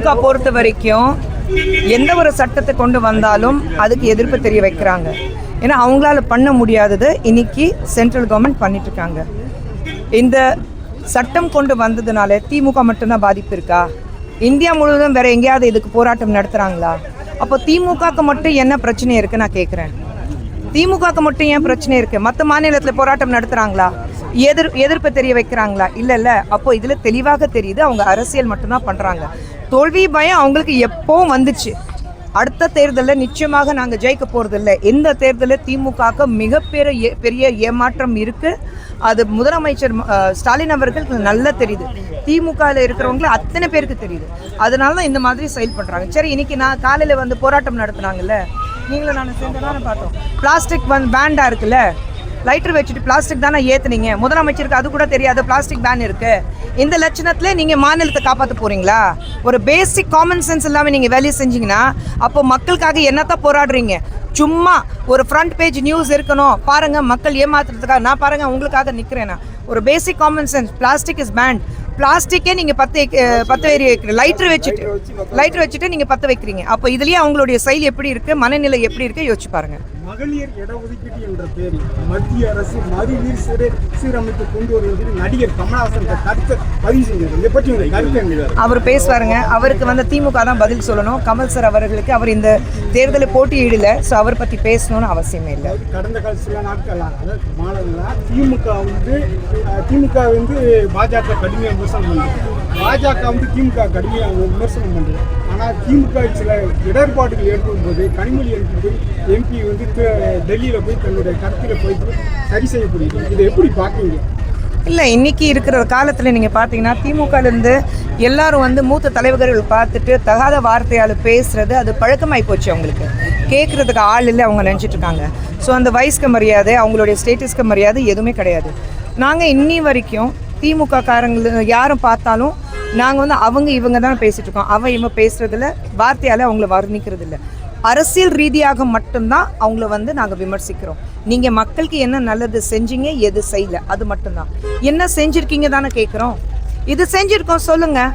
திமுக பொறுத்த வரைக்கும் எந்த ஒரு சட்டத்தை கொண்டு வந்தாலும் அதுக்கு எதிர்ப்பு தெரிய வைக்கிறாங்க. ஏன்னா அவங்களால பண்ண முடியாதது இன்னைக்கு சென்ட்ரல் கவர்மெண்ட் பண்ணிட்டு இருக்காங்க. இந்த சட்டம் கொண்டு வந்ததுனால திமுக மட்டும்தான் பாதிப்பு இருக்கா? இந்தியா முழுவதும் வேற எங்கேயாவது இதுக்கு போராட்டம் நடத்துகிறாங்களா? அப்போ திமுகக்கு மட்டும் என்ன பிரச்சனை இருக்குது நான் கேட்குறேன். திமுகக்கு மட்டும் ஏன் பிரச்சனை இருக்குது? மற்ற மாநிலத்தில் போராட்டம் நடத்துகிறாங்களா? எதிர்ப்பு தெரிய வைக்கிறாங்களா? இல்லை. அப்போ இதில் தெளிவாக தெரியுது அவங்க அரசியல் மட்டும்தான் பண்ணுறாங்க. தோல்வி பயம் அவங்களுக்கு எப்போவும் வந்துச்சு. அடுத்த தேர்தலில் நிச்சயமாக நாங்கள் ஜெயிக்க போகிறதில்ல. இந்த தேர்தலில் திமுகவுக்கு மிகப்பெரிய ஏமாற்றம் இருக்குது. அது முதலமைச்சர் ஸ்டாலின் அவர்களுக்கு நல்லா தெரியுது. திமுகவில் இருக்கிறவங்களும் அத்தனை பேருக்கு தெரியுது. அதனால தான் இந்த மாதிரி செயல்படுறாங்க. சரி, இன்னைக்கு நான் காலையில் வந்து போராட்டம் நடத்துனாங்கல்ல, நீங்களும் நான் சேர்ந்து தானே பார்த்தோம். பிளாஸ்டிக் பேண்டாக இருக்குல்ல, லைட்டர் வச்சுட்டு பிளாஸ்டிக் தானே ஏற்றுனீங்க. முதலமைச்சருக்கு அது கூட தெரியாது பிளாஸ்டிக் பேன் இருக்குது. இந்த லட்சணத்தில் நீங்கள் மாநிலத்தை காப்பாற்ற போகிறீங்களா? ஒரு பேசிக் காமன் சென்ஸ் இல்லாமல் நீங்கள் வேலையை செஞ்சீங்கன்னா அப்போ மக்களுக்காக என்னத்தான் போராடுறீங்க? சும்மா ஒரு ஃப்ரண்ட் பேஜ் நியூஸ் இருக்கணும், பாருங்கள் மக்கள் ஏமாத்துறதுக்காக. நான் பாருங்கள் உங்களுக்காக நிற்கிறேன்னா. ஒரு basic common sense, plastic is banned. பிளாஸ்டிக்கே நீங்கள் பற்ற லைட்டர் வச்சுட்டு நீங்கள் பற்ற வைக்கிறீங்க. அப்போ இதுலேயே அவங்களுடைய செயல் எப்படி இருக்குது, மனநிலை எப்படி இருக்குது யோசிச்சு பாருங்கள். மகளிர் இடஒதுக்கீடு என்ற பேரில் மத்திய அரசு மறுவீர் சீரமைத்து கொண்டு வருவதில் நடிகர் கமல்ஹாசன் கருத்தை பதிவு செஞ்சார். இதை பற்றி உங்கள் கருத்து என்ன? அவர் பேசுவாருங்க. அவருக்கு வந்து திமுக தான் பதில் சொல்லணும். கமல் சார் அவர்களுக்கு அவர் இந்த தேர்தலில் போட்டியிடல, ஸோ அவர் பற்றி பேசணும்னு அவசியமே இல்லை. கடந்த கால சில நாட்கள் திமுக வந்து பாஜக கடுமையாக விமர்சனம் பண்ணுறது, பாஜக வந்து திமுக கடுமையாக விமர்சனம் பண்ணுறது. ஆனால் திமுக சில இடர்பாடுகள் ஏற்படும் போது கனிமொழி எம்பி வந்து டெல்லியில் போய் தன்னுடைய கருத்தில் போயிட்டு சரி செய்யப்படுது. இதை எப்படி பார்க்குறீங்க? இல்லை, இன்றைக்கி இருக்கிற காலத்தில் நீங்கள் பார்த்தீங்கன்னா திமுகலேருந்து எல்லாரும் வந்து மூத்த தலைவர்கள் பார்த்துட்டு தகாத வார்த்தையால் பேசுகிறது அது பழக்கமாகி போச்சு. அவங்களுக்கு கேட்குறதுக்கு ஆள் இல்லை, அவங்க நினச்சிட்ருக்காங்க. ஸோ அந்த வயசுக்கு மரியாதை, அவங்களுடைய ஸ்டேட்டஸ்க்கு மரியாதை எதுவுமே கிடையாது. நாங்கள் இன்னி வரைக்கும் திமுக காரங்கள் யாரும் பார்த்தாலும் நாங்கள் வந்து அவங்க இவங்க தான் பேசிகிட்டு இருக்கோம். இவங்க பேசுகிறதில்ல, வார்த்தையால் அவங்கள வர்ணிக்கிறது இல்லை. அரசியல் ரீதியாக மட்டும்தான் அவங்கள வந்து நாங்கள் விமர்சிக்கிறோம். நீங்கள் மக்களுக்கு என்ன நல்லது செஞ்சீங்க, எது செய்யலை, அது மட்டும்தான். என்ன செஞ்சுருக்கீங்க தானே கேட்குறோம். இது செஞ்சுருக்கோம் சொல்லுங்கள்.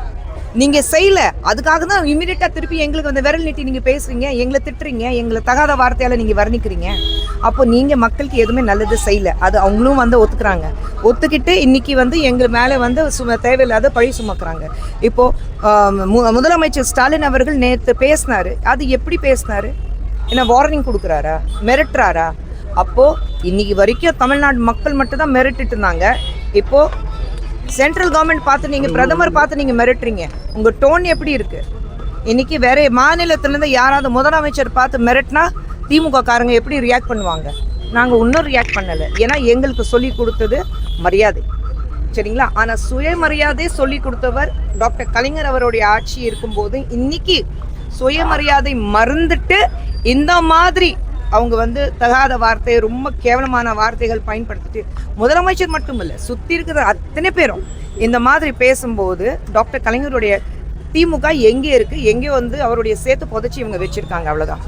நீங்கள் செய்யலை, அதுக்காக தான் இமீடியட்டாக திருப்பி எங்களுக்கு வந்து விரல் நீட்டி நீங்கள் பேசுகிறீங்க, எங்களை திட்டுறீங்க, எங்களை தகாத வார்த்தையால் நீங்கள் வர்ணிக்கிறீங்க. அப்போ நீங்கள் மக்களுக்கு எதுவுமே நல்லது செய்யலை, அது அவங்களும் வந்து ஒத்துக்கிறாங்க. ஒத்துக்கிட்டு இன்றைக்கி வந்து எங்கள் மேலே வந்து தேவையில்லாத பழி சுமக்கிறாங்க. இப்போது முதலமைச்சர் ஸ்டாலின் அவர்கள் நேற்று பேசினார். அது எப்படி பேசினார்? என்ன வார்னிங் கொடுக்குறாரா, மிரட்டுறாரா? அப்போது இன்றைக்கி வரைக்கும் தமிழ்நாடு மக்கள் மட்டும்தான் மிரட்டிட்டு இருந்தாங்க. இப்போது சென்ட்ரல் கவர்மெண்ட் பார்த்து நீங்கள், பிரதமர் பார்த்து நீங்கள் மிரட்டுறீங்க. உங்கள் டோன் எப்படி இருக்குது? இன்றைக்கி வேற மாநிலத்திலேருந்து யாராவது முதலமைச்சர் பார்த்து மிரட்டினா திமுக காரங்க எப்படி ரியாக்ட் பண்ணுவாங்க? நாங்கள் இன்னும் ரியாக்ட் பண்ணலை. ஏன்னா எங்களுக்கு சொல்லி கொடுத்தது மரியாதை, சரிங்களா? ஆனால் சுயமரியாதை சொல்லி கொடுத்தவர் டாக்டர் கலைஞர் அவருடைய ஆட்சி இருக்கும்போது இன்னைக்கு சுயமரியாதை மறந்துட்டு இந்த மாதிரி அவங்க வந்து தகாத வார்த்தை, ரொம்ப கேவலமான வார்த்தைகள் பயன்படுத்திட்டு, முதலமைச்சர் மட்டும் இல்லை சுற்றி இருக்கிற அத்தனை பேரும் இந்த மாதிரி பேசும்போது டாக்டர் கலைஞருடைய திமுக எங்கே இருக்குது, எங்கே வந்து அவருடைய சேர்த்து புதைச்சி இவங்க வச்சுருக்காங்க, அவ்வளோதான்.